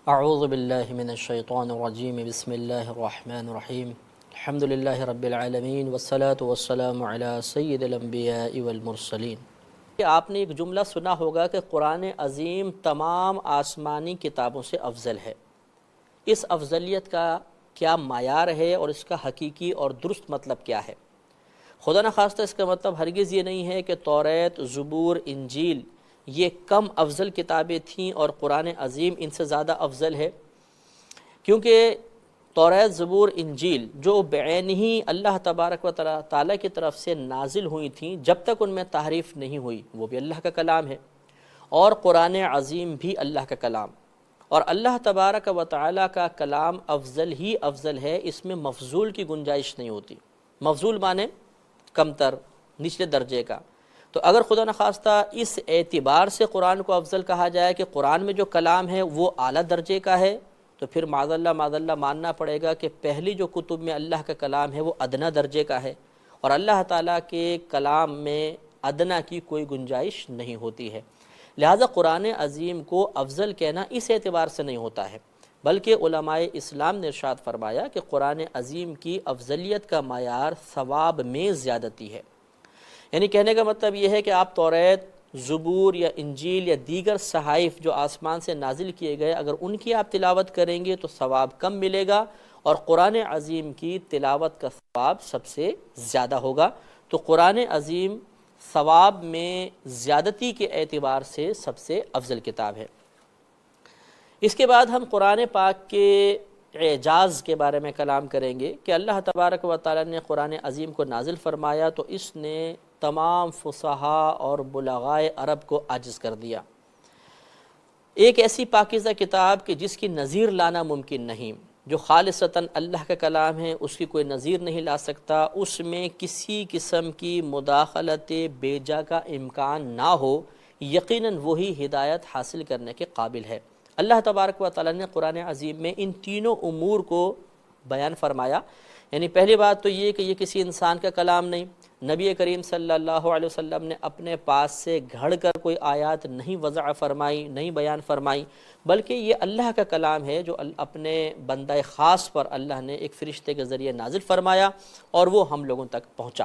اعوذ باللہ من الشیطان الرجیم بسم اللہ الرحمن الرحیم الحمد للہ رب العالمین والصلاة والسلام علی سید الانبیاء والمرسلین۔ آپ نے ایک جملہ سنا ہوگا کہ قرآن عظیم تمام آسمانی کتابوں سے افضل ہے۔ اس افضلیت کا کیا معیار ہے اور اس کا حقیقی اور درست مطلب کیا ہے؟ خدا نخواستہ اس کا مطلب ہرگز یہ نہیں ہے کہ توریت، زبور، انجیل یہ کم افضل کتابیں تھیں اور قرآن عظیم ان سے زیادہ افضل ہے، کیونکہ توریت، زبور، انجیل جو بعین ہی اللہ تبارک و تعالیٰ کی طرف سے نازل ہوئی تھیں، جب تک ان میں تحریف نہیں ہوئی وہ بھی اللہ کا کلام ہے، اور قرآن عظیم بھی اللہ کا کلام، اور اللہ تبارک و تعالیٰ کا کلام افضل ہی افضل ہے، اس میں مفضول کی گنجائش نہیں ہوتی۔ مفضول معنی کمتر، نچلے درجے کا۔ تو اگر خدا نخواستہ اس اعتبار سے قرآن کو افضل کہا جائے کہ قرآن میں جو کلام ہے وہ اعلیٰ درجے کا ہے، تو پھر معاذ اللہ ماننا پڑے گا کہ پہلی جو کتب میں اللہ کا کلام ہے وہ ادنا درجے کا ہے، اور اللہ تعالیٰ کے کلام میں ادنا کی کوئی گنجائش نہیں ہوتی ہے۔ لہٰذا قرآن عظیم کو افضل کہنا اس اعتبار سے نہیں ہوتا ہے، بلکہ علماء اسلام نے ارشاد فرمایا کہ قرآن عظیم کی افضلیت کا معیار ثواب میں زیادتی ہے۔ یعنی کہنے کا مطلب یہ ہے کہ آپ توریت، زبور یا انجیل یا دیگر صحائف جو آسمان سے نازل کیے گئے، اگر ان کی آپ تلاوت کریں گے تو ثواب کم ملے گا، اور قرآن عظیم کی تلاوت کا ثواب سب سے زیادہ ہوگا۔ تو قرآن عظیم ثواب میں زیادتی کے اعتبار سے سب سے افضل کتاب ہے۔ اس کے بعد ہم قرآن پاک کے اعجاز کے بارے میں کلام کریں گے کہ اللہ تبارک و تعالیٰ نے قرآن عظیم کو نازل فرمایا تو اس نے تمام فصحاء اور بلغائے عرب کو عاجز کر دیا۔ ایک ایسی پاکیزہ کتاب کہ جس کی نظیر لانا ممکن نہیں، جو خالصتاً اللہ کا کلام ہے، اس کی کوئی نظیر نہیں لا سکتا، اس میں کسی قسم کی مداخلت بیجا کا امکان نہ ہو، یقیناً وہی ہدایت حاصل کرنے کے قابل ہے۔ اللہ تبارک و تعالیٰ نے قرآن عظیم میں ان تینوں امور کو بیان فرمایا۔ یعنی پہلی بات تو یہ کہ یہ کسی انسان کا کلام نہیں، نبی کریم صلی اللہ علیہ وسلم نے اپنے پاس سے گھڑ کر کوئی آیات نہیں وضع فرمائی، نہیں بیان فرمائی، بلکہ یہ اللہ کا کلام ہے جو اپنے بندہ خاص پر اللہ نے ایک فرشتے کے ذریعے نازل فرمایا اور وہ ہم لوگوں تک پہنچا۔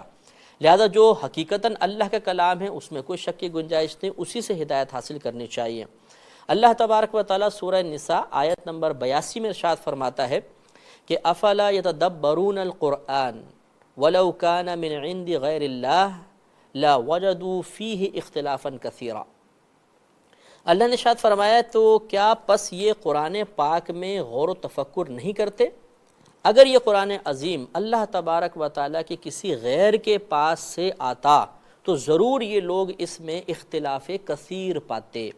لہذا جو حقیقتاً اللہ کا کلام ہے اس میں کوئی شک کی گنجائش نہیں، اسی سے ہدایت حاصل کرنی چاہیے۔ اللہ تبارک و تعالیٰ سورہ نساء آیت نمبر 82 میں ارشاد فرماتا ہے کہ افلا یتدبرون القرآن ولو کان من عند غیر اللہ لوجدوا فیہ اختلافا کثیرا۔ اللہ نے ارشاد فرمایا تو کیا پس یہ قرآن پاک میں غور و تفکر نہیں کرتے؟ اگر یہ قرآن عظیم اللہ تبارک و تعالیٰ کی کسی غیر کے پاس سے آتا تو ضرور یہ لوگ اس میں اختلاف کثیر پاتے،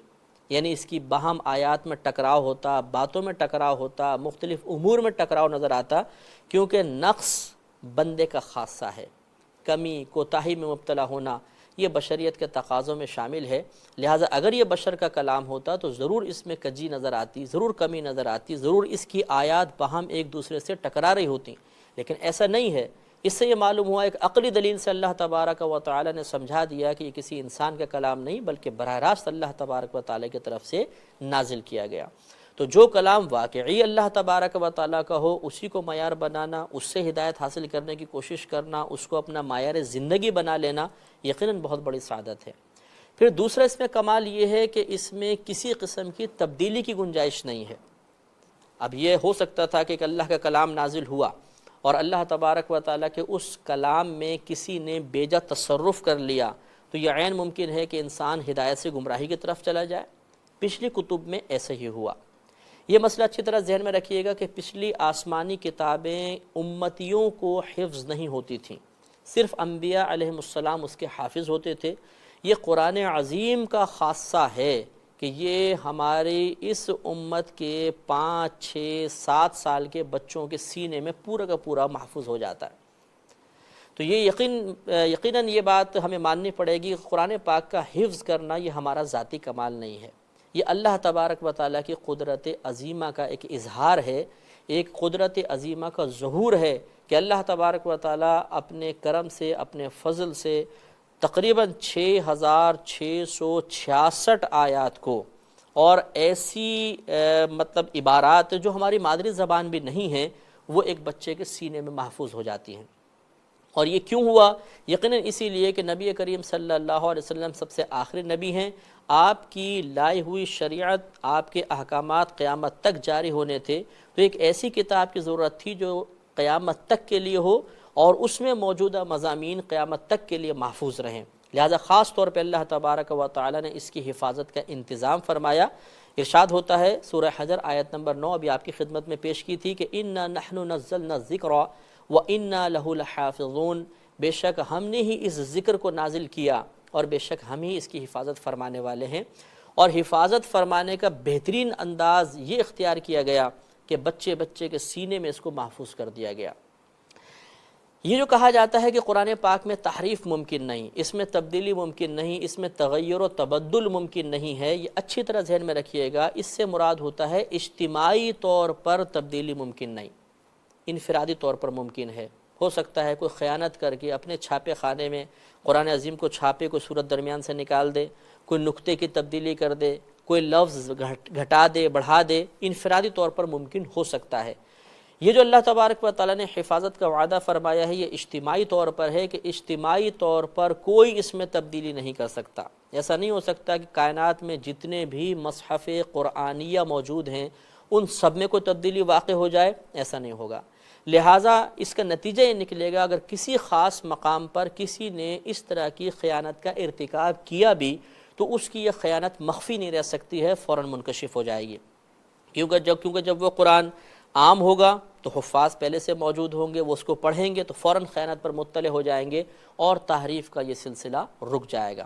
یعنی اس کی باہم آیات میں ٹکراؤ ہوتا، باتوں میں ٹکراؤ ہوتا، مختلف امور میں ٹکراؤ نظر آتا، کیونکہ نقص بندے کا خاصہ ہے، کمی کوتاہی میں مبتلا ہونا یہ بشریت کے تقاضوں میں شامل ہے۔ لہٰذا اگر یہ بشر کا کلام ہوتا تو ضرور اس میں کجی نظر آتی، ضرور کمی نظر آتی، ضرور اس کی آیات باہم ایک دوسرے سے ٹکرا رہی ہوتی، لیکن ایسا نہیں ہے۔ اس سے یہ معلوم ہوا ایک عقلی دلیل سے اللہ تبارک و تعالی نے سمجھا دیا کہ یہ کسی انسان کا کلام نہیں بلکہ براہ راست اللہ تبارک و تعالی کی طرف سے نازل کیا گیا۔ تو جو کلام واقعی اللہ تبارک و تعالیٰ کا ہو اسی کو معیار بنانا، اس سے ہدایت حاصل کرنے کی کوشش کرنا، اس کو اپنا معیار زندگی بنا لینا یقیناً بہت بڑی سعادت ہے۔ پھر دوسرا اس میں کمال یہ ہے کہ اس میں کسی قسم کی تبدیلی کی گنجائش نہیں ہے۔ اب یہ ہو سکتا تھا کہ اللہ کا کلام نازل ہوا اور اللہ تبارک و تعالیٰ کے اس کلام میں کسی نے بیجا تصرف کر لیا تو یہ عین ممکن ہے کہ انسان ہدایت سے گمراہی کی طرف چلا جائے۔ پچھلی کتب میں ایسے ہی ہوا۔ یہ مسئلہ اچھی طرح ذہن میں رکھیے گا کہ پچھلی آسمانی کتابیں امتیوں کو حفظ نہیں ہوتی تھیں، صرف انبیاء علیہ السلام اس کے حافظ ہوتے تھے۔ یہ قرآن عظیم کا خاصہ ہے کہ یہ ہماری اس امت کے 5، 6، 7 سال کے بچوں کے سینے میں پورا کا پورا محفوظ ہو جاتا ہے۔ تو یہ یقیناً یہ بات ہمیں ماننی پڑے گی کہ قرآن پاک کا حفظ کرنا یہ ہمارا ذاتی کمال نہیں ہے، یہ اللہ تبارک و تعالیٰ کی قدرت عظیمہ کا ایک اظہار ہے، ایک قدرت عظیمہ کا ظہور ہے کہ اللہ تبارک و تعالیٰ اپنے کرم سے، اپنے فضل سے تقریباً 6666 آیات کو اور ایسی مطلب عبارات جو ہماری مادری زبان بھی نہیں ہیں وہ ایک بچے کے سینے میں محفوظ ہو جاتی ہیں۔ اور یہ کیوں ہوا؟ یقیناً اسی لیے کہ نبی کریم صلی اللہ علیہ وسلم سب سے آخری نبی ہیں، آپ کی لائی ہوئی شریعت، آپ کے احکامات قیامت تک جاری ہونے تھے، تو ایک ایسی کتاب کی ضرورت تھی جو قیامت تک کے لیے ہو اور اس میں موجودہ مضامین قیامت تک کے لیے محفوظ رہیں۔ لہذا خاص طور پہ اللہ تبارک و تعالی نے اس کی حفاظت کا انتظام فرمایا۔ ارشاد ہوتا ہے سورہ حجر آیت نمبر 9، ابھی آپ کی خدمت میں پیش کی تھی کہ اِنَّا نَحْنُ نَزَّلْنَا الذِّكْرَ وَإِنَّا لَهُ لَحَافِظُونَ، بے شک ہم نے ہی اس ذکر کو نازل کیا اور بے شک ہم ہی اس کی حفاظت فرمانے والے ہیں۔ اور حفاظت فرمانے کا بہترین انداز یہ اختیار کیا گیا کہ بچے کے سینے میں اس کو محفوظ کر دیا گیا۔ یہ جو کہا جاتا ہے کہ قرآن پاک میں تحریف ممکن نہیں، اس میں تبدیلی ممکن نہیں، اس میں تغیر و تبدل ممکن نہیں ہے، یہ اچھی طرح ذہن میں رکھیے گا۔ اس سے مراد ہوتا ہے اجتماعی طور پر تبدیلی ممکن نہیں، انفرادی طور پر ممکن ہے۔ ہو سکتا ہے کوئی خیانت کر کے اپنے چھاپے خانے میں قرآن عظیم کو چھاپے کو صورت درمیان سے نکال دے، کوئی نقطے کی تبدیلی کر دے، کوئی لفظ گھٹا دے بڑھا دے، انفرادی طور پر ممکن ہو سکتا ہے۔ یہ جو اللہ تبارک و تعالیٰ نے حفاظت کا وعدہ فرمایا ہے یہ اجتماعی طور پر ہے کہ اجتماعی طور پر کوئی اس میں تبدیلی نہیں کر سکتا۔ ایسا نہیں ہو سکتا کہ کائنات میں جتنے بھی مصحف قرآنیہ موجود ہیں ان سب میں کوئی تبدیلی واقع ہو جائے، ایسا نہیں ہوگا۔ لہٰذا اس کا نتیجہ یہ نکلے گا اگر کسی خاص مقام پر کسی نے اس طرح کی خیانت کا ارتکاب کیا بھی تو اس کی یہ خیانت مخفی نہیں رہ سکتی ہے، فوراً منکشف ہو جائے گی، کیونکہ جب وہ قرآن عام ہوگا تو حفاظ پہلے سے موجود ہوں گے، وہ اس کو پڑھیں گے تو فوراً خیانت پر مطلع ہو جائیں گے اور تحریف کا یہ سلسلہ رک جائے گا۔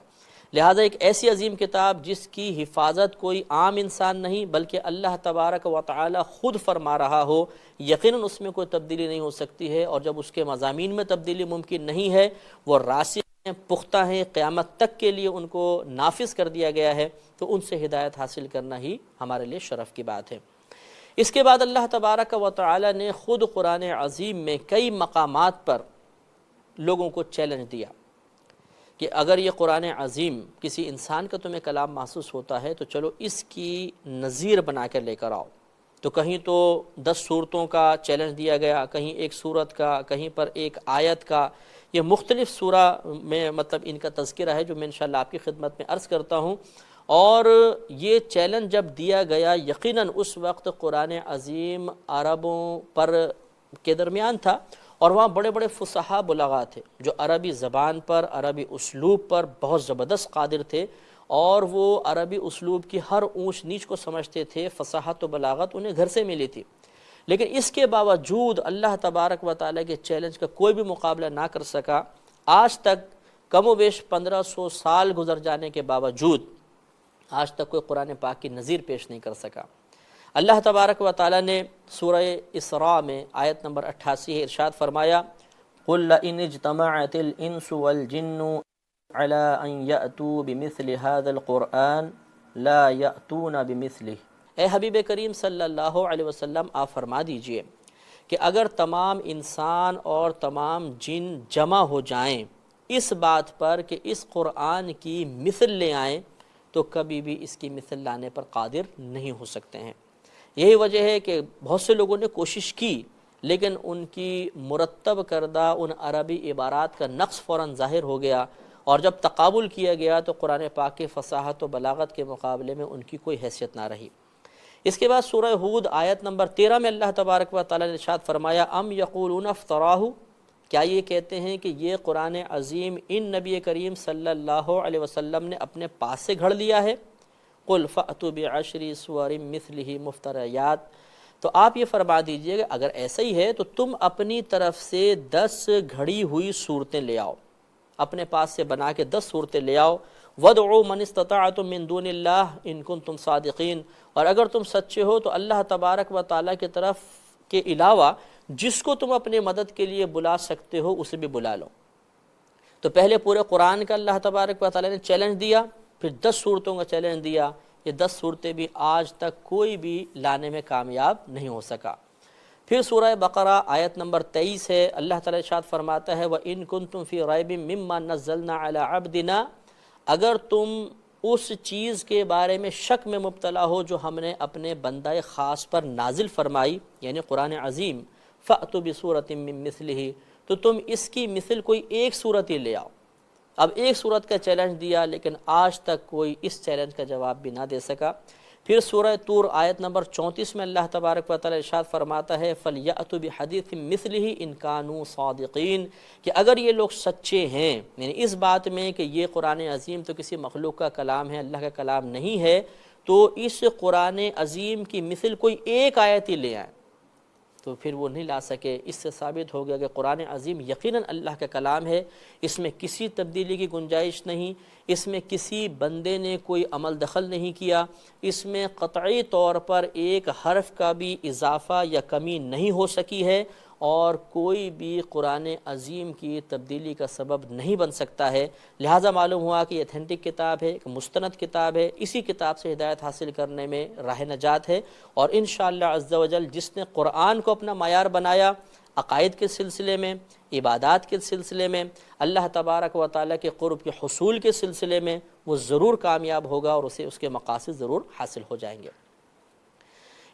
لہٰذا ایک ایسی عظیم کتاب جس کی حفاظت کوئی عام انسان نہیں بلکہ اللہ تبارک و تعالی خود فرما رہا ہو، یقیناً اس میں کوئی تبدیلی نہیں ہو سکتی ہے، اور جب اس کے مضامین میں تبدیلی ممکن نہیں ہے، وہ راسخ ہیں، پختہ ہیں، قیامت تک کے لیے ان کو نافذ کر دیا گیا ہے، تو ان سے ہدایت حاصل کرنا ہی ہمارے لیے شرف کی بات ہے۔ اس کے بعد اللہ تبارک و تعالی نے خود قرآن عظیم میں کئی مقامات پر لوگوں کو چیلنج دیا کہ اگر یہ قرآن عظیم کسی انسان کا تمہیں کلام محسوس ہوتا ہے تو چلو اس کی نظیر بنا کر لے کر آؤ۔ تو کہیں تو 10 صورتوں کا چیلنج دیا گیا، کہیں ایک صورت کا، کہیں پر ایک آیت کا۔ یہ مختلف سورہ میں مطلب ان کا تذکرہ ہے جو میں انشاءاللہ آپ کی خدمت میں عرض کرتا ہوں۔ اور یہ چیلنج جب دیا گیا یقیناً اس وقت قرآن عظیم عربوں پر کے درمیان تھا، اور وہاں بڑے بڑے فصحاء بلغاء تھے جو عربی زبان پر، عربی اسلوب پر بہت زبردست قادر تھے، اور وہ عربی اسلوب کی ہر اونچ نیچ کو سمجھتے تھے، فصاحت و بلاغت انہیں گھر سے ملی تھی۔ لیکن اس کے باوجود اللہ تبارک و تعالیٰ کے چیلنج کا کوئی بھی مقابلہ نہ کر سکا۔ آج تک کم و بیش 1500 سال گزر جانے کے باوجود آج تک کوئی قرآن پاک کی نظیر پیش نہیں کر سکا۔ اللہ تبارک و تعالیٰ نے سورہ اسراء میں آیت نمبر 88 ہے، ارشاد فرمایا قُلْ لَئِنِ اجْتَمَعَتِ الْإِنسُ وَالْجِنُّ عَلَىٰ أَن يَأْتُوا بِمِثْلِ هَذَا الْقُرْآنِ لَا يَأْتُونَ بِمِثْلِهِ۔ اے حبیب کریم صلی اللہ علیہ وسلم آپ فرما دیجئے کہ اگر تمام انسان اور تمام جن جمع ہو جائیں اس بات پر کہ اس قرآن کی مثل لے آئیں تو کبھی بھی اس کی مثل لانے پر قادر نہیں ہو سکتے ہیں۔ یہی وجہ ہے کہ بہت سے لوگوں نے کوشش کی لیکن ان کی مرتب کردہ ان عربی عبارات کا نقص فوراً ظاہر ہو گیا، اور جب تقابل کیا گیا تو قرآن پاک کی فصاحت و بلاغت کے مقابلے میں ان کی کوئی حیثیت نہ رہی۔ اس کے بعد سورہ ہود آیت نمبر 13 میں اللہ تبارک و تعالی نے ارشاد فرمایا ام یقولون افتراہ، کیا یہ کہتے ہیں کہ یہ قرآن عظیم ان نبی کریم صلی اللہ علیہ وسلم نے اپنے پاس سے گھڑ لیا ہے؟ قل فأتوا بعشر سور مثلہ مفتریات، تو آپ یہ فرما دیجئے کہ اگر ایسا ہی ہے تو تم اپنی طرف سے 10 گھڑی ہوئی صورتیں لے آؤ، اپنے پاس سے بنا کے 10 صورتیں لے آؤ۔ وَادْعُوا مَنِ اسْتَطَعْتُم مِّن دُونِ اللَّهِ إِن كُنتُمْ صَادِقِينَ، اور اگر تم سچے ہو تو اللہ تبارک و تعالیٰ کی طرف کے علاوہ جس کو تم اپنے مدد کے لیے بلا سکتے ہو اسے بھی بلا لو۔ تو پہلے پورے قرآن کا اللہ تبارک و تعالیٰ نے چیلنج دیا، پھر 10 صورتوں کا چیلنج دیا۔ یہ 10 صورتیں بھی آج تک کوئی بھی لانے میں کامیاب نہیں ہو سکا۔ پھر سورہ بقرہ آیت نمبر 23 ہے، اللہ تعالیٰ ارشاد فرماتا ہے وَإِن كُنتُمْ فِي رَيْبٍ مِّمَّا نَزَّلْنَا عَلَىٰ عَبْدِنَا، اگر تم اس چیز کے بارے میں شک میں مبتلا ہو جو ہم نے اپنے بندہ خاص پر نازل فرمائی یعنی قرآن عظیم، فَأْتُوا بِسُورَةٍ مِّن مِّثْلِهِ، تو تم اس کی مثل کوئی ایک صورت ہی لے آؤ۔ اب ایک صورت کا چیلنج دیا لیکن آج تک کوئی اس چیلنج کا جواب بھی نہ دے سکا۔ پھر سورہ طور آیت نمبر 34 میں اللہ تبارک و تعالی ارشاد فرماتا ہے فَلْيَأْتُوا بِحَدِيثٍ مِّثْلِهِ إِن كَانُوا صَادِقِينَ، کہ اگر یہ لوگ سچے ہیں یعنی اس بات میں کہ یہ قرآن عظیم تو کسی مخلوق کا کلام ہے، اللہ کا کلام نہیں ہے، تو اس قرآن عظیم کی مثل کوئی ایک آیت ہی لے آئیں۔ تو پھر وہ نہیں لا سکے۔ اس سے ثابت ہو گیا کہ قرآن عظیم یقیناً اللہ کا کلام ہے، اس میں کسی تبدیلی کی گنجائش نہیں، اس میں کسی بندے نے کوئی عمل دخل نہیں کیا، اس میں قطعی طور پر ایک حرف کا بھی اضافہ یا کمی نہیں ہو سکی ہے، اور کوئی بھی قرآن عظیم کی تبدیلی کا سبب نہیں بن سکتا ہے۔ لہٰذا معلوم ہوا کہ یہ اتھینٹک کتاب ہے، ایک مستند کتاب ہے، اسی کتاب سے ہدایت حاصل کرنے میں راہ نجات ہے۔ اور انشاءاللہ عز و جل جس نے قرآن کو اپنا معیار بنایا عقائد کے سلسلے میں، عبادات کے سلسلے میں، اللہ تبارک و تعالیٰ کے قرب کے حصول کے سلسلے میں، وہ ضرور کامیاب ہوگا اور اسے اس کے مقاصد ضرور حاصل ہو جائیں گے۔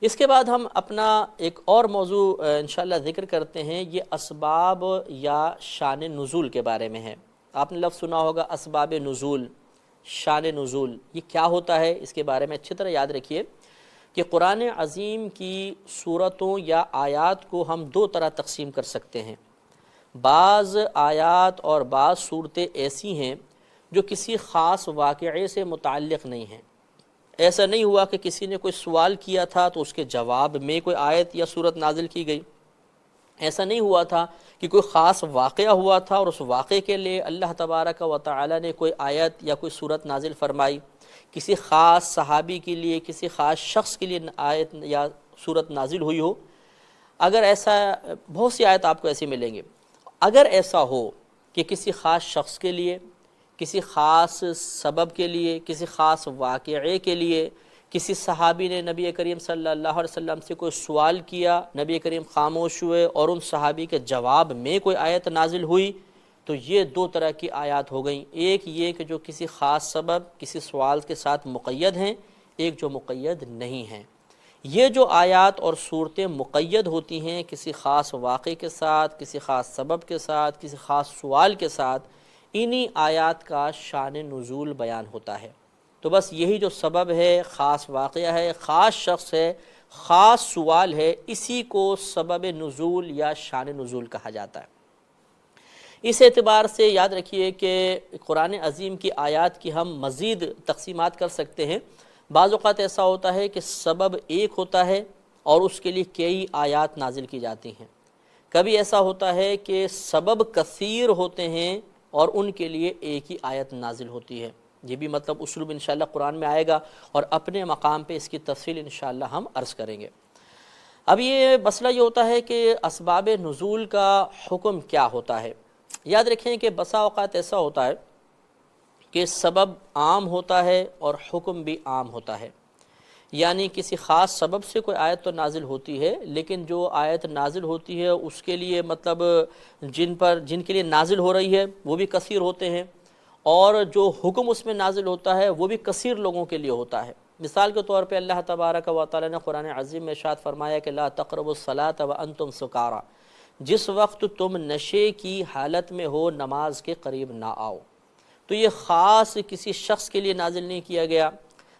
اس کے بعد ہم اپنا ایک اور موضوع انشاءاللہ ذکر کرتے ہیں، یہ اسباب یا شان نزول کے بارے میں ہے۔ آپ نے لفظ سنا ہوگا اسباب نزول، شان نزول، یہ کیا ہوتا ہے اس کے بارے میں اچھی طرح یاد رکھیے کہ قرآن عظیم کی صورتوں یا آیات کو ہم دو طرح تقسیم کر سکتے ہیں۔ بعض آیات اور بعض صورتیں ایسی ہیں جو کسی خاص واقعے سے متعلق نہیں ہیں۔ ایسا نہیں ہوا کہ کسی نے کوئی سوال کیا تھا تو اس کے جواب میں کوئی آیت یا صورت نازل کی گئی، ایسا نہیں ہوا تھا کہ کوئی خاص واقعہ ہوا تھا اور اس واقعے کے لیے اللہ تبارک و تعالی نے کوئی آیت یا کوئی صورت نازل فرمائی، کسی خاص صحابی کے لیے، کسی خاص شخص کے لیے آیت یا صورت نازل ہوئی ہو۔ اگر ایسا، بہت سی آیت آپ کو ایسی ملیں گے، اگر ایسا ہو کہ کسی خاص شخص کے لیے، کسی خاص سبب کے لیے، کسی خاص واقعے کے لیے، کسی صحابی نے نبی کریم صلی اللہ علیہ وسلم سے کوئی سوال کیا، نبی کریم خاموش ہوئے اور ان صحابی کے جواب میں کوئی آیت نازل ہوئی، تو یہ دو طرح کی آیات ہو گئیں۔ ایک یہ کہ جو کسی خاص سبب، کسی سوال کے ساتھ مقید ہیں، ایک جو مقید نہیں ہیں۔ یہ جو آیات اور صورتیں مقید ہوتی ہیں کسی خاص واقعے کے ساتھ، کسی خاص سبب کے ساتھ، کسی خاص سوال کے ساتھ، انہی آیات کا شان نزول بیان ہوتا ہے۔ تو بس یہی جو سبب ہے، خاص واقعہ ہے، خاص شخص ہے، خاص سوال ہے، اسی کو سبب نزول یا شان نزول کہا جاتا ہے۔ اس اعتبار سے یاد رکھیے کہ قرآن عظیم کی آیات کی ہم مزید تقسیمات کر سکتے ہیں۔ بعض اوقات ایسا ہوتا ہے کہ سبب ایک ہوتا ہے اور اس کے لیے کئی آیات نازل کی جاتی ہیں۔ کبھی ایسا ہوتا ہے کہ سبب کثیر ہوتے ہیں اور ان کے لیے ایک ہی آیت نازل ہوتی ہے۔ یہ بھی مطلب اسلوب انشاءاللہ قرآن میں آئے گا اور اپنے مقام پہ اس کی تفصیل انشاءاللہ ہم عرض کریں گے۔ اب یہ مسئلہ یہ ہوتا ہے کہ اسباب نزول کا حکم کیا ہوتا ہے۔ یاد رکھیں کہ بسا اوقات ایسا ہوتا ہے کہ سبب عام ہوتا ہے اور حکم بھی عام ہوتا ہے، یعنی کسی خاص سبب سے کوئی آیت تو نازل ہوتی ہے، لیکن جو آیت نازل ہوتی ہے اس کے لیے مطلب جن کے لیے نازل ہو رہی ہے وہ بھی کثیر ہوتے ہیں، اور جو حکم اس میں نازل ہوتا ہے وہ بھی کثیر لوگوں کے لیے ہوتا ہے۔ مثال کے طور پہ اللہ تبارک و تعالی نے قرآن عظیم میں ارشاد فرمایا کہ لا تقربوا الصلاۃ وانتم سکارى، جس وقت تم نشے کی حالت میں ہو نماز کے قریب نہ آؤ۔ تو یہ خاص کسی شخص کے لیے نازل نہیں کیا گیا،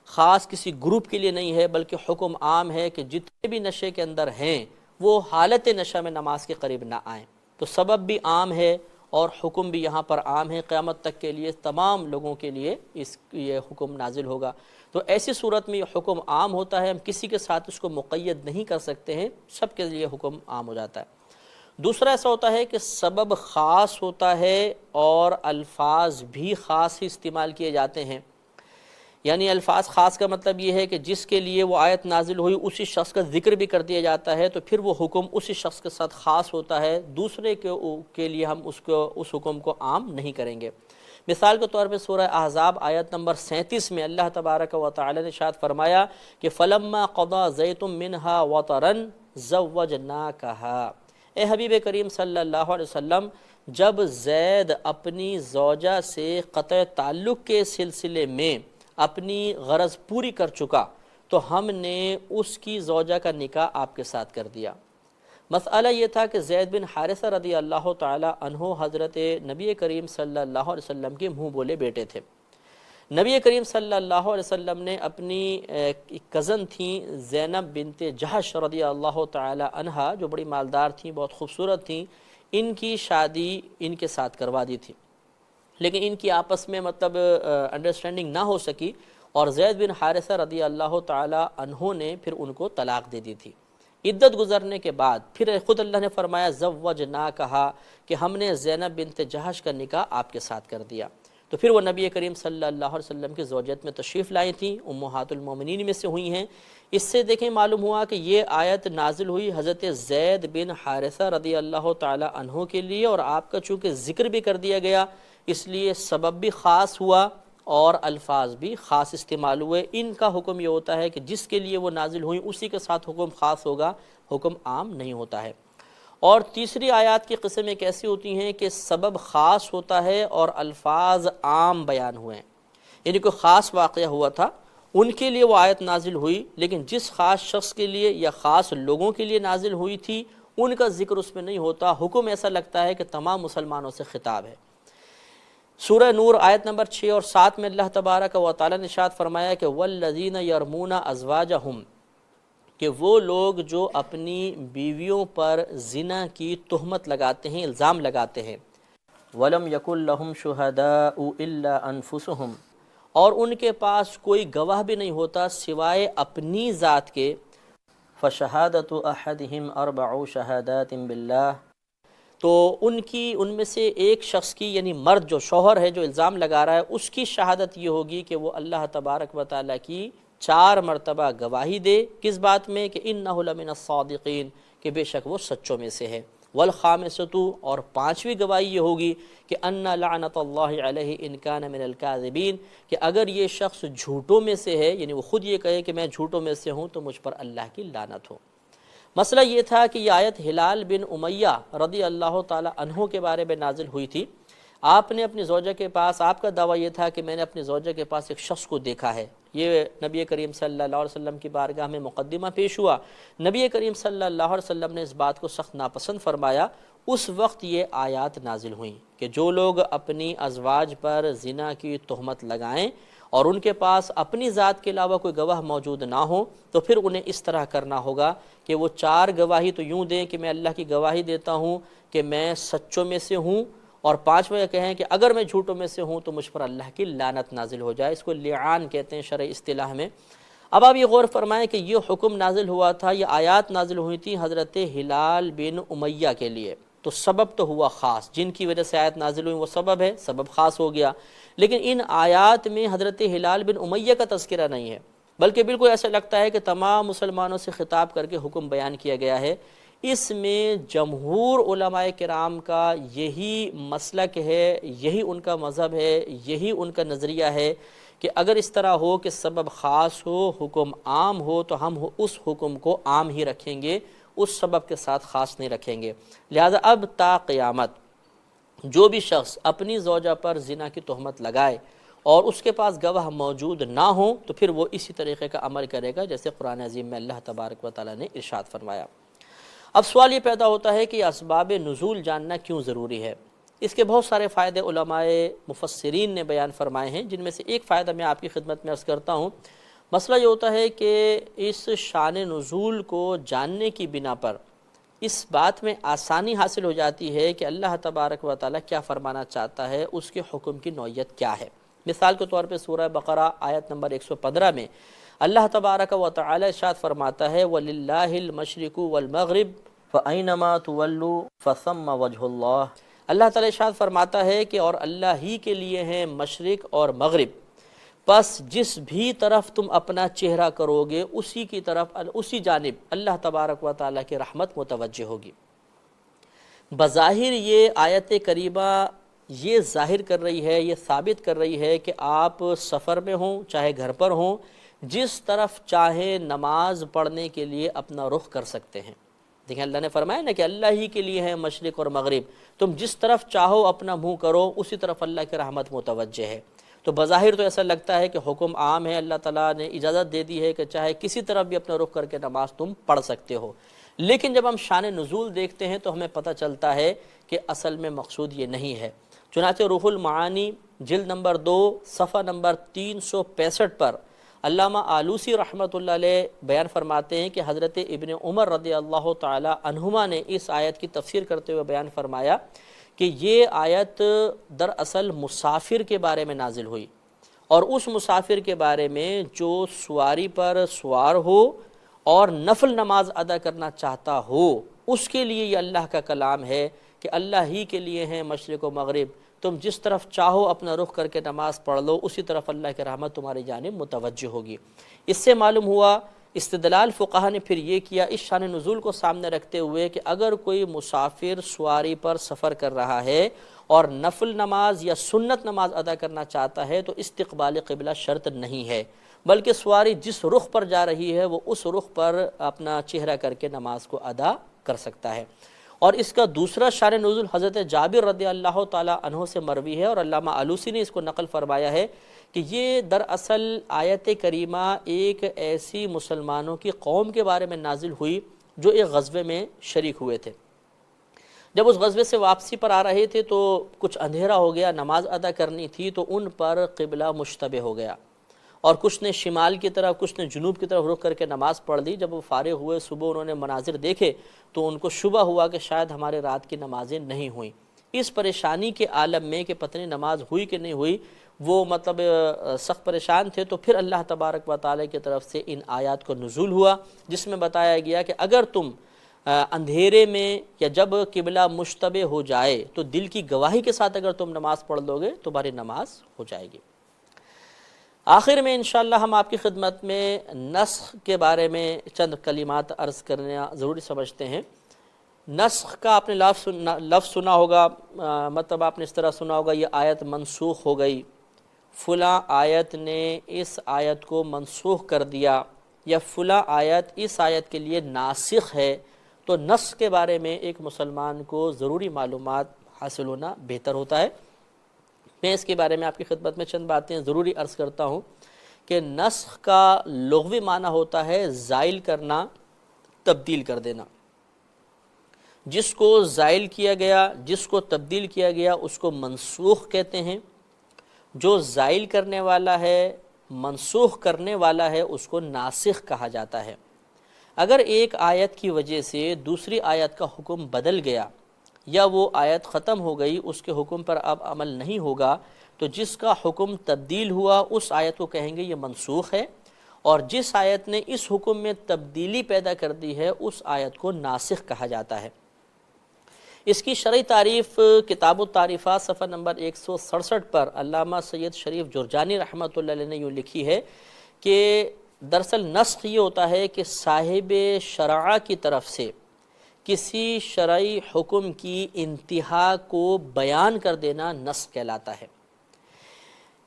خاص کسی گروپ کے لیے نہیں ہے، بلکہ حکم عام ہے کہ جتنے بھی نشے کے اندر ہیں وہ حالت نشہ میں نماز کے قریب نہ آئیں۔ تو سبب بھی عام ہے اور حکم بھی یہاں پر عام ہے، قیامت تک کے لیے تمام لوگوں کے لیے یہ حکم نازل ہوگا۔ تو ایسی صورت میں یہ حکم عام ہوتا ہے، ہم کسی کے ساتھ اس کو مقید نہیں کر سکتے ہیں، سب کے لیے حکم عام ہو جاتا ہے۔ دوسرا ایسا ہوتا ہے کہ سبب خاص ہوتا ہے اور الفاظ بھی خاص ہی استعمال کیے جاتے ہیں، یعنی الفاظ خاص کا مطلب یہ ہے کہ جس کے لیے وہ آیت نازل ہوئی اسی شخص کا ذکر بھی کر دیا جاتا ہے، تو پھر وہ حکم اسی شخص کے ساتھ خاص ہوتا ہے، دوسرے کے لیے ہم اس حکم کو عام نہیں کریں گے۔ مثال کے طور پہ سورہ احزاب آیت نمبر 37 میں اللہ تبارک و تعالی نے ارشاد فرمایا کہ فَلَمَّا قَضَى زَيْدٌ مِّنْهَا وَطَرًا زَوَّجْنَاكَهَا، اے حبیب کریم صلی اللہ علیہ وسلم، جب زید اپنی زوجہ سے قطع تعلق کے سلسلے میں اپنی غرض پوری کر چکا تو ہم نے اس کی زوجہ کا نکاح آپ کے ساتھ کر دیا۔ مسئلہ یہ تھا کہ زید بن حارثہ رضی اللہ تعالی عنہ حضرت نبی کریم صلی اللہ علیہ وسلم کے منہ بولے بیٹے تھے۔ نبی کریم صلی اللہ علیہ وسلم نے اپنی کزن تھیں زینب بنت جہش رضی اللہ تعالی عنہا، جو بڑی مالدار تھیں، بہت خوبصورت تھیں، ان کی شادی ان کے ساتھ کروا دی تھی، لیکن ان کی آپس میں انڈرسٹینڈنگ نہ ہو سکی اور زید بن حارثہ رضی اللہ تعالی عنہ نے پھر ان کو طلاق دے دی تھی۔ عدت گزرنے کے بعد پھر خود اللہ نے فرمایا زوجنا، کہا کہ ہم نے زینب بنت جہش کا نکاح آپ کے ساتھ کر دیا۔ تو پھر وہ نبی کریم صلی اللہ علیہ وسلم کی زوجیت میں تشریف لائی تھیں، امہات المومنین میں سے ہوئی ہیں۔ اس سے دیکھیں معلوم ہوا کہ یہ آیت نازل ہوئی حضرت زید بن حارثہ رضی اللہ تعالی عنہ کے لیے، اور آپ کا چونکہ ذکر بھی کر دیا گیا اس لیے سبب بھی خاص ہوا اور الفاظ بھی خاص استعمال ہوئے۔ ان کا حکم یہ ہوتا ہے کہ جس کے لیے وہ نازل ہوئیں اسی کے ساتھ حکم خاص ہوگا، حکم عام نہیں ہوتا ہے۔ اور تیسری آیات کی قسمیں کیسی ہوتی ہیں کہ سبب خاص ہوتا ہے اور الفاظ عام بیان ہوئے ہیں، یعنی کوئی خاص واقعہ ہوا تھا ان کے لیے وہ آیت نازل ہوئی، لیکن جس خاص شخص کے لیے یا خاص لوگوں کے لیے نازل ہوئی تھی ان کا ذکر اس میں نہیں ہوتا، حکم ایسا لگتا ہے کہ تمام مسلمانوں سے خطاب ہے۔ سورہ نور آیت نمبر 6 اور 7 میں اللہ تبارک و تعالی نے ارشاد فرمایا کہ والذین یرمون ازواجہم، کہ وہ لوگ جو اپنی بیویوں پر زنا کی تہمت لگاتے ہیں، الزام لگاتے ہیں، وَلَمْ يَكُنْ لَهُمْ شُهَدَاءُ إِلَّا أَنفُسُهُمْ، اور ان کے پاس کوئی گواہ بھی نہیں ہوتا سوائے اپنی ذات کے، فَشَهَادَةُ أَحَدِهِمْ أَرْبَعُ شَهَادَاتٍ بِاللَّهِ، تو ان میں سے ایک شخص کی، یعنی مرد جو شوہر ہے جو الزام لگا رہا ہے، اس کی شہادت یہ ہوگی کہ وہ اللہ تبارک و تعالیٰ کی 4 مرتبہ گواہی دے، کس بات میں کہ انہ لمن الصادقین، کہ بے شک وہ سچوں میں سے ہے، والخامسۃ، اور 5ویں گواہی یہ ہوگی کہ ان لعنت اللہ علیہ ان کان من الکاذبین، کہ اگر یہ شخص جھوٹوں میں سے ہے، یعنی وہ خود یہ کہے کہ میں جھوٹوں میں سے ہوں تو مجھ پر اللہ کی لعنت ہو۔ مسئلہ یہ تھا کہ یہ آیت ہلال بن امیہ رضی اللہ تعالی عنہ کے بارے میں نازل ہوئی تھی۔ آپ نے اپنی زوجہ کے پاس، آپ کا دعویٰ یہ تھا کہ میں نے اپنی زوجہ کے پاس ایک شخص کو دیکھا ہے۔ یہ نبی کریم صلی اللہ علیہ وسلم کی بارگاہ میں مقدمہ پیش ہوا، نبی کریم صلی اللہ علیہ وسلم نے اس بات کو سخت ناپسند فرمایا۔ اس وقت یہ آیات نازل ہوئیں کہ جو لوگ اپنی ازواج پر زنا کی تہمت لگائیں اور ان کے پاس اپنی ذات کے علاوہ کوئی گواہ موجود نہ ہو تو پھر انہیں اس طرح کرنا ہوگا کہ وہ 4 گواہی تو یوں دیں کہ میں اللہ کی گواہی دیتا ہوں کہ میں سچوں میں سے ہوں، اور 5واں یہ کہیں کہ اگر میں جھوٹوں میں سے ہوں تو مجھ پر اللہ کی لعنت نازل ہو جائے۔ اس کو لعان کہتے ہیں شرعی اصطلاح میں۔ اب آپ یہ غور فرمائیں کہ یہ حکم نازل ہوا تھا، یہ آیات نازل ہوئی تھی حضرت ہلال بن امیہ کے لیے، تو سبب تو ہوا خاص، جن کی وجہ سے آیت نازل ہوئی وہ سبب ہے، سبب خاص ہو گیا، لیکن ان آیات میں حضرت ہلال بن امیہ کا تذکرہ نہیں ہے، بلکہ بالکل ایسا لگتا ہے کہ تمام مسلمانوں سے خطاب کر کے حکم بیان کیا گیا ہے۔ اس میں جمہور علماء کرام کا یہی مسلک ہے، یہی ان کا مذہب ہے، یہی ان کا نظریہ ہے کہ اگر اس طرح ہو کہ سبب خاص ہو، حکم عام ہو، تو ہم اس حکم کو عام ہی رکھیں گے، اس سبب کے ساتھ خاص نہیں رکھیں گے۔ لہذا اب تا قیامت جو بھی شخص اپنی زوجہ پر زنا کی تہمت لگائے اور اس کے پاس گواہ موجود نہ ہوں تو پھر وہ اسی طریقے کا عمل کرے گا جیسے قرآن عظیم میں اللہ تبارک و تعالیٰ نے ارشاد فرمایا۔ اب سوال یہ پیدا ہوتا ہے کہ اسباب نزول جاننا کیوں ضروری ہے؟ اس کے بہت سارے فائدے علماء مفسرین نے بیان فرمائے ہیں، جن میں سے ایک فائدہ میں آپ کی خدمت میں عرض کرتا ہوں۔ مسئلہ یہ ہوتا ہے کہ اس شان نزول کو جاننے کی بنا پر اس بات میں آسانی حاصل ہو جاتی ہے کہ اللہ تبارک و تعالیٰ کیا فرمانا چاہتا ہے، اس کے حکم کی نوعیت کیا ہے۔ مثال کے طور پہ سورہ بقرہ آیت نمبر 115 میں اللہ تبارک و تعالیٰ ارشاد فرماتا ہے وَلِلَّهِ الْمَشْرِقُ وَالْمَغْرِبُ فَأَيْنَمَا تُوَلُّوا فَثَمَّ وَجْهُ اللَّهِ، اللہ تعالیٰ ارشاد فرماتا ہے کہ اور اللہ ہی کے لیے ہیں مشرق اور مغرب، پس جس بھی طرف تم اپنا چہرہ کرو گے اسی کی طرف، اسی جانب اللہ تبارک و تعالیٰ کی رحمت متوجہ ہوگی۔ بظاہر یہ آیت کریمہ یہ ظاہر کر رہی ہے، یہ ثابت کر رہی ہے کہ آپ سفر میں ہوں چاہے گھر پر ہوں، جس طرف چاہے نماز پڑھنے کے لیے اپنا رخ کر سکتے ہیں۔ دیکھیں اللہ نے فرمایا نا کہ اللہ ہی کے لیے ہے مشرق اور مغرب، تم جس طرف چاہو اپنا منہ کرو اسی طرف اللہ کی رحمت متوجہ ہے۔ تو بظاہر تو ایسا لگتا ہے کہ حکم عام ہے، اللہ تعالیٰ نے اجازت دے دی ہے کہ چاہے کسی طرف بھی اپنا رخ کر کے نماز تم پڑھ سکتے ہو، لیکن جب ہم شان نزول دیکھتے ہیں تو ہمیں پتہ چلتا ہے کہ اصل میں مقصود یہ نہیں ہے۔ چنانچہ روح المعانی جلد نمبر 2 صفحہ نمبر 365 پر علامہ آلوسی رحمۃ اللہ علیہ بیان فرماتے ہیں کہ حضرت ابن عمر رضی اللہ تعالی عنہما نے اس آیت کی تفسیر کرتے ہوئے بیان فرمایا کہ یہ آیت دراصل مسافر کے بارے میں نازل ہوئی، اور اس مسافر کے بارے میں جو سواری پر سوار ہو اور نفل نماز ادا کرنا چاہتا ہو، اس کے لیے یہ اللہ کا کلام ہے کہ اللہ ہی کے لیے ہیں مشرق و مغرب، تم جس طرف چاہو اپنا رخ کر کے نماز پڑھ لو، اسی طرف اللہ کی رحمت تمہاری جانب متوجہ ہوگی۔ اس سے معلوم ہوا، استدلال فقہا نے پھر یہ کیا اس شان نزول کو سامنے رکھتے ہوئے کہ اگر کوئی مسافر سواری پر سفر کر رہا ہے اور نفل نماز یا سنت نماز ادا کرنا چاہتا ہے تو استقبال قبلہ شرط نہیں ہے، بلکہ سواری جس رخ پر جا رہی ہے وہ اس رخ پر اپنا چہرہ کر کے نماز کو ادا کر سکتا ہے۔ اور اس کا دوسرا شان نزول حضرت جابر رضی اللہ تعالی عنہ سے مروی ہے، اور علامہ آلوسی نے اس کو نقل فرمایا ہے کہ یہ دراصل آیت کریمہ ایک ایسی مسلمانوں کی قوم کے بارے میں نازل ہوئی جو ایک غزوے میں شریک ہوئے تھے۔ جب اس غزوے سے واپسی پر آ رہے تھے تو کچھ اندھیرا ہو گیا، نماز ادا کرنی تھی تو ان پر قبلہ مشتبہ ہو گیا، اور کچھ نے شمال کی طرف کچھ نے جنوب کی طرف رخ کر کے نماز پڑھ لی۔ جب وہ فارغ ہوئے، صبح انہوں نے مناظر دیکھے تو ان کو شبہ ہوا کہ شاید ہمارے رات کی نمازیں نہیں ہوئیں۔ اس پریشانی کے عالم میں کہ پتہ نہیں نماز ہوئی کہ نہیں ہوئی، وہ سخت پریشان تھے، تو پھر اللہ تبارک و تعالی کی طرف سے ان آیات کو نزول ہوا، جس میں بتایا گیا کہ اگر تم اندھیرے میں یا جب قبلہ مشتبہ ہو جائے تو دل کی گواہی کے ساتھ اگر تم نماز پڑھ لو گے تمہاری نماز ہو جائے گی۔ آخر میں انشاءاللہ ہم آپ کی خدمت میں نسخ کے بارے میں چند کلمات عرض کرنا ضروری سمجھتے ہیں۔ نسخ کا آپ نے لفظ سنا ہوگا، مطلب آپ نے اس طرح سنا ہوگا یہ آیت منسوخ ہو گئی، فلاں آیت نے اس آیت کو منسوخ کر دیا، یا فلاں آیت اس آیت کے لیے ناسخ ہے۔ تو نسخ کے بارے میں ایک مسلمان کو ضروری معلومات حاصل ہونا بہتر ہوتا ہے۔ میں اس کے بارے میں آپ کی خدمت میں چند باتیں ضروری عرض کرتا ہوں کہ نسخ کا لغوی معنی ہوتا ہے زائل کرنا، تبدیل کر دینا۔ جس کو زائل کیا گیا، جس کو تبدیل کیا گیا اس کو منسوخ کہتے ہیں۔ جو زائل کرنے والا ہے، منسوخ کرنے والا ہے، اس کو ناسخ کہا جاتا ہے۔ اگر ایک آیت کی وجہ سے دوسری آیت کا حکم بدل گیا یا وہ آیت ختم ہو گئی، اس کے حکم پر اب عمل نہیں ہوگا، تو جس کا حکم تبدیل ہوا اس آیت کو کہیں گے یہ منسوخ ہے، اور جس آیت نے اس حکم میں تبدیلی پیدا کر دی ہے اس آیت کو ناسخ کہا جاتا ہے۔ اس کی شرعی تعریف کتاب التعریفات صفحہ نمبر 167 پر علامہ سید شریف جرجانی رحمۃ اللہ علیہ نے یوں لکھی ہے کہ دراصل نسخ یہ ہوتا ہے کہ صاحب شرع کی طرف سے کسی شرعی حکم کی انتہا کو بیان کر دینا نسخ کہلاتا ہے۔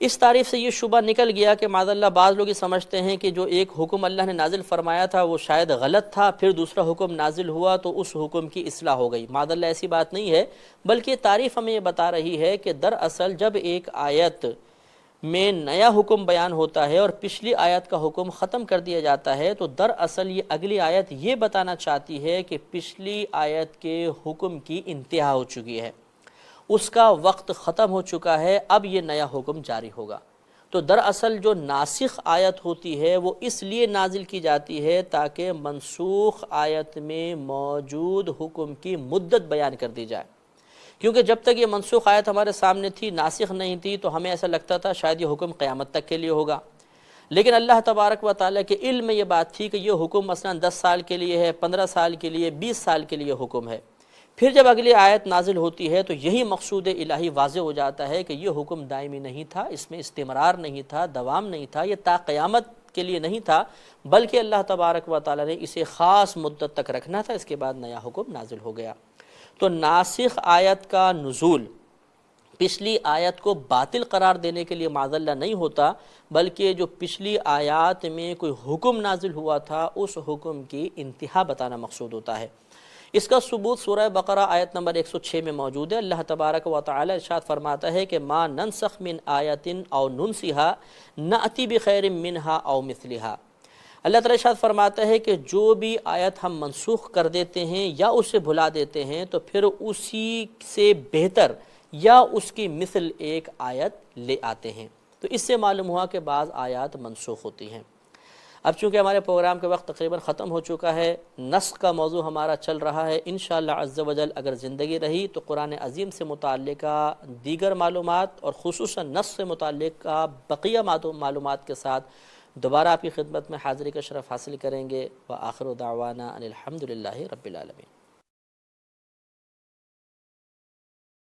اس تعریف سے یہ شبہ نکل گیا کہ معاذ اللہ بعض لوگ یہ سمجھتے ہیں کہ جو ایک حکم اللہ نے نازل فرمایا تھا وہ شاید غلط تھا، پھر دوسرا حکم نازل ہوا تو اس حکم کی اصلاح ہو گئی۔ معاذ اللہ ایسی بات نہیں ہے، بلکہ تعریف ہمیں یہ بتا رہی ہے کہ دراصل جب ایک آیت میں نیا حکم بیان ہوتا ہے اور پچھلی آیت کا حکم ختم کر دیا جاتا ہے تو دراصل یہ اگلی آیت یہ بتانا چاہتی ہے کہ پچھلی آیت کے حکم کی انتہا ہو چکی ہے، اس کا وقت ختم ہو چکا ہے، اب یہ نیا حکم جاری ہوگا۔ تو دراصل جو ناسخ آیت ہوتی ہے وہ اس لیے نازل کی جاتی ہے تاکہ منسوخ آیت میں موجود حکم کی مدت بیان کر دی جائے، کیونکہ جب تک یہ منسوخ آیت ہمارے سامنے تھی، ناسخ نہیں تھی، تو ہمیں ایسا لگتا تھا شاید یہ حکم قیامت تک کے لیے ہوگا۔ لیکن اللہ تبارک و تعالیٰ کے علم میں یہ بات تھی کہ یہ حکم مثلا 10 سال کے لیے ہے، 15 سال کے لیے، 20 سال کے لیے حکم ہے۔ پھر جب اگلی آیت نازل ہوتی ہے تو یہی مقصود الہی واضح ہو جاتا ہے کہ یہ حکم دائمی نہیں تھا، اس میں استمرار نہیں تھا، دوام نہیں تھا، یہ تا قیامت کے لیے نہیں تھا، بلکہ اللہ تبارک و تعالیٰ نے اسے خاص مدت تک رکھنا تھا، اس کے بعد نیا حکم نازل ہو گیا۔ تو ناسخ آیت کا نزول پچھلی آیت کو باطل قرار دینے کے لیے معاذ اللہ نہیں ہوتا، بلکہ جو پچھلی آیات میں کوئی حکم نازل ہوا تھا اس حکم کی انتہا بتانا مقصود ہوتا ہے۔ اس کا ثبوت سورہ بقرہ آیت نمبر 106 میں موجود ہے۔ اللہ تبارک و تعالی ارشاد فرماتا ہے کہ ما ننسخ من آیت او ننسها نأتی بخیر منہا او مثلہا۔ اللہ تعالی ارشاد فرماتا ہے کہ جو بھی آیت ہم منسوخ کر دیتے ہیں یا اسے بھلا دیتے ہیں تو پھر اسی سے بہتر یا اس کی مثل ایک آیت لے آتے ہیں۔ تو اس سے معلوم ہوا کہ بعض آیات منسوخ ہوتی ہیں۔ اب چونکہ ہمارے پروگرام کے وقت تقریباً ختم ہو چکا ہے، نسخ کا موضوع ہمارا چل رہا ہے، انشاءاللہ عز و جل اگر زندگی رہی تو قرآن عظیم سے متعلقہ دیگر معلومات اور خصوصاً نسخ سے متعلقہ بقیہ معلومات کے ساتھ دوبارہ آپ کی خدمت میں حاضری کا شرف حاصل کریں گے۔ وآخر دعوانا ان الحمد للہ رب العالمین۔